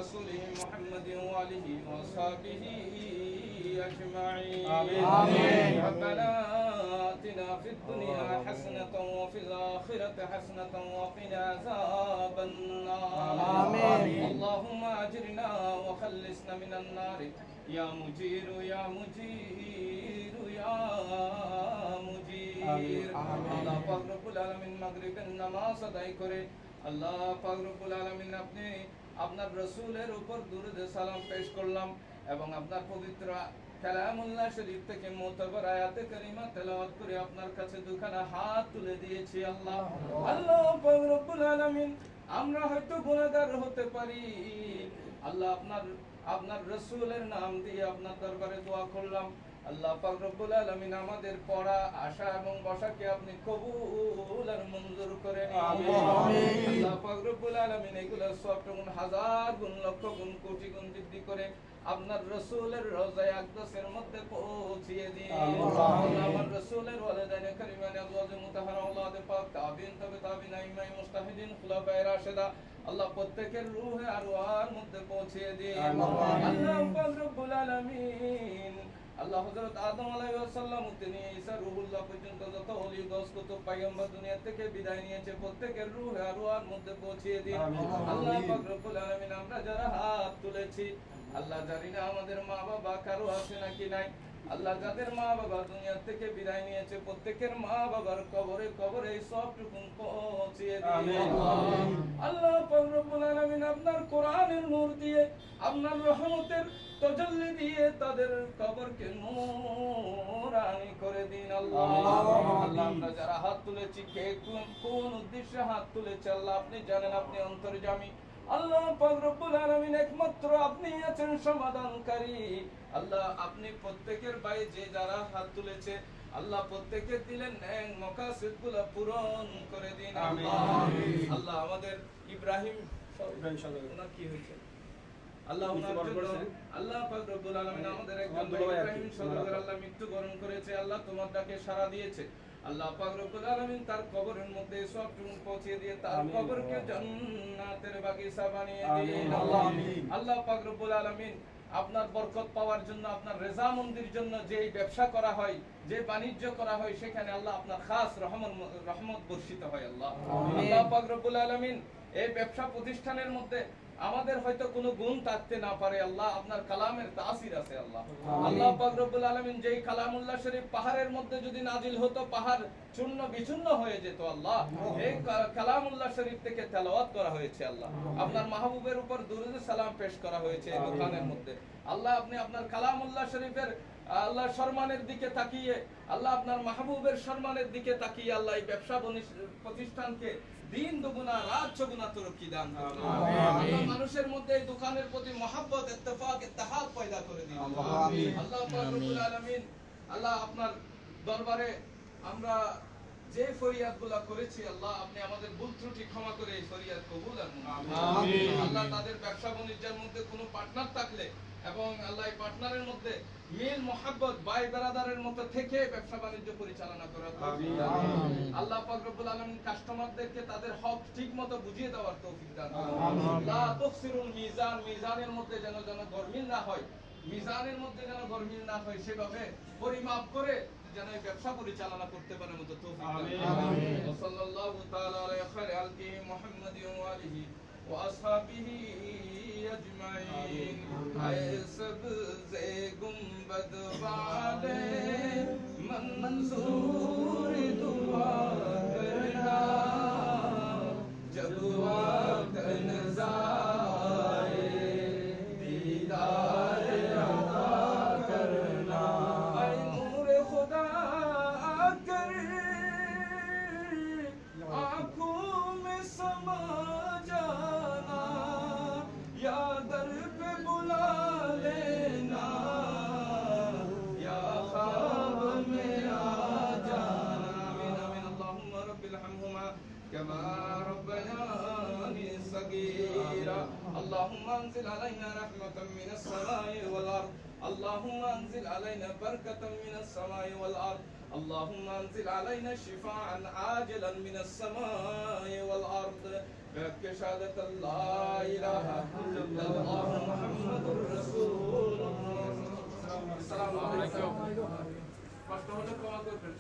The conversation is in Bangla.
رسوله محمد وآله وصحبه أجمعين آمين. ربنا آتنا في الدنيا حسنة وفي الآخرة حسنة وقنا عذاب النار آمين. اللهم أجرنا وخلصنا من النار يا مجير يا مجير يا مجير আল্লাহ পাক রব্বুল আলামিন মাগরিবের নামাজ আদায় করে আল্লাহ পাক রব্বুল আলামিন আপনি আপনার রাসূলের উপর দুরূদ সালাম পেশ করলাম এবং আপনার পবিত্র কালামুল্লাহ শরীফ থেকে মুতাবার আয়াতে কারিমা তেলাওয়াত করে আপনার কাছে দুখানা হাত তুলে দিয়েছি আল্লাহ আল্লাহ পাক রব্বুল আলামিন আমরা হয়তো গুনাহগার হতে পারি আল্লাহ আপনার রাসূলের নাম দিয়ে আপনার দরবারে দোয়া করলাম আল্লাহ পাক রব্বুল আলামিন আমাদের পড়া আশা এবং বসাকে আপনি কবুল আর মঞ্জুর করে নিন আমিন। আল্লাহ পাক রব্বুল আলামিন এগুলো সব গুণ হাজার গুণ লক্ষ গুণ কোটি গুণ বৃদ্ধি করে আপনার রাসূলের রওজায়ে আকদাসের মধ্যে পৌঁছিয়ে দিন আল্লাহ আমার রাসূলের ওয়ালিদাইনে কারিমানে আজওয়াজে মুতাহারা আওলাদে পাক তাবিন তবে তাবিন আইমাই মুস্তাহিদিন খুলাফায়ে রাশিদা আল্লাহ প্রত্যেকের রূহে আরওয়ার মধ্যে পৌঁছিয়ে দিন আল্লাহ পাক রব্বুল আলামিন আল্লাহ হযরত আদম আলাইহিস সালাম থেকে ঈসা রূহুল্লাহ পর্যন্ত যত ওলি গাউস কুতুব পয়গম্বর দুনিয়া থেকে বিদায় নিয়েছে প্রত্যেকের রূহে আরওয়ার মধ্যে পৌঁছিয়ে দিন আল্লাহ পাক রব্বুল আলামিন আমরা যারা হাত তুলেছি আল্লাহ জানি না আমাদের মা বাবা কারো আছে নাকি নাই আল্লাহ যাদের মা বাবা দুনিয়া থেকে বিদায় নিয়েছে প্রত্যেকের মা বাবার কবরে সবটুকু পৌঁছিয়ে দিন আল্লাহ পাক রব্বুল আলামিন আপনার কোরআনের নূর দিয়ে আপনার রহমতের তাজাল্লি দিয়ে তাদের কবরকে নূরানি করে দিন আল্লাহ আল্লাহ আমরা যারা হাত তুলেছি কে কোন উদ্দেশ্যে হাত তুলেছে আল্লাহ আপনি জানেন আপনি অন্তর্যামী আল্লাহ পাক রব্বুল আলামিন একমাত্র আপনি আছেন সমাধানকারী আল্লাহ আপনি প্রত্যেকের ভাই যে যারা হাত তুলেছে আল্লাহ প্রত্যেকের দিলেন নেক মাকাসিদগুলো পূরণ করে দিন আল্লাহ আল্লাহ আমাদের ইব্রাহিম ওনার কি হয়েছে আল্লাহ ওনার জন্য আল্লাহ পাক রব্বুল আলামিন আমাদের একজন ইব্রাহিম সরকার আল্লাহ মৃত্যুবরণ করেছে আল্লাহ তোমার ডাকে সাড়া দিয়েছে আল্লাহ পাক রব্বুল আলামিন তার কবরের মধ্যে সবটুকু পৌঁছে দিয়ে তার কবরকে জান্নাতের বাগিচা বানিয়ে দিন আল্লাহ আল্লাহ পাক রব্বুল আলামিন আপনার বরকত পাওয়ার জন্য আপনার রেজামন্দির জন্য যে ব্যবসা করা হয় যে বাণিজ্য করা হয় সেখানে আল্লাহ আপনার খাস রহমত বর্ষিত হয় আল্লাহ আল্লাহ পাক রব্বুল আলামিন এই ব্যবসা প্রতিষ্ঠানের মধ্যে আমাদের হয়তো কোনো গুণ থাকতে না পারে আল্লাহ আপনার কালামের তাসির আছে আল্লাহ আল্লাহ পাক রব্বুল আলামিন যেই কালামুল্লাহ শরীফ পাহাড়ের মধ্যে যদি নাজিল হতো পাহাড় চূর্ণ বিচূর্ণ হয়ে যেত আল্লাহ এই কালামুল্লাহ শরীফ থেকে তেলাওয়াত করা হয়েছে আল্লাহ আপনার মাহবুবের উপর দুরূদ সালাম পেশ করা হয়েছে এই দোকানের মধ্যে আল্লাহ আপনি আপনার কালামুল্লাহ শরীফের আল্লাহ সম্মানের দিকে তাকিয়ে আল্লাহ আপনার মাহবুবের সম্মানের দিকে তাকিয়ে আল্লাহ এই ব্যবসা প্রতিষ্ঠানকে দিন দুগুনা রাত চগুনা তরক্কি দান করুন আল্লাহ মানুষের মধ্যে এই দোকানের প্রতি মহব্বত ইত্তেফাক ইত্তেহাদ পয়দা করে দিন আমিন আল্লাহ পাক রব্বুল আলামিন আল্লাহ আপনার দরবারে আমরা যে ফরিয়াদগুলো করেছি আল্লাহ আপনি আমাদের ভুল ত্রুটি ক্ষমা করে এই ফরিয়াদ কবুল আর আমিন আল্লাহ তাদের ব্যবসা বাণিজ্যের মধ্যে কোনো পার্টনার থাকলে এবং আল্লাহ এই পার্টনারের মধ্যে মিল মোহাব্বত ভাই ব্রাদারের মতো থেকে ব্যবসা বাণিজ্য পরিচালনা করার তৌফিক দান করুন আল্লাহ পাক রব্বুল আলামিন কাস্টমারদেরকে তাদের হক ঠিকমতো বুঝিয়ে দেওয়ার তৌফিক দান করুন লা তুখসিরুল মিজান মিজানের মধ্যে যেন গরমিল না হয় মিজানের মধ্যে যেন গরমিল না হয় সেভাবে পরিমাপ করে যেন এই ব্যবসা পরিচালনা করতে পারে মতো তৌফিক দান আমিন সাল্লাল্লাহু তাআলা আলা খায়রি আলকি মুহাম্মাদি ওয়া আলিহি وأصحابه أجمعين اے سبز گنبد والے منظور دعا کرنا جب وقت نظائے دیدار عطا کرنا اے نور خدا کر آنکھوں میں سما جانا یا در پہ بلا لینا یا خواب میں آ جانا آمین آمین اللہم رب الحمہما كما ربياني صغيرا اللهم انزل علينا رحمة من السماء والأرض اللهم انزل علينا بركة من السماء والأرض اللهم انزل علينا شفاعا عاجلا من السماء والأرض بحق شهادة لا إله إلا الله কষ্ট হলে ক্ষমা করবেন।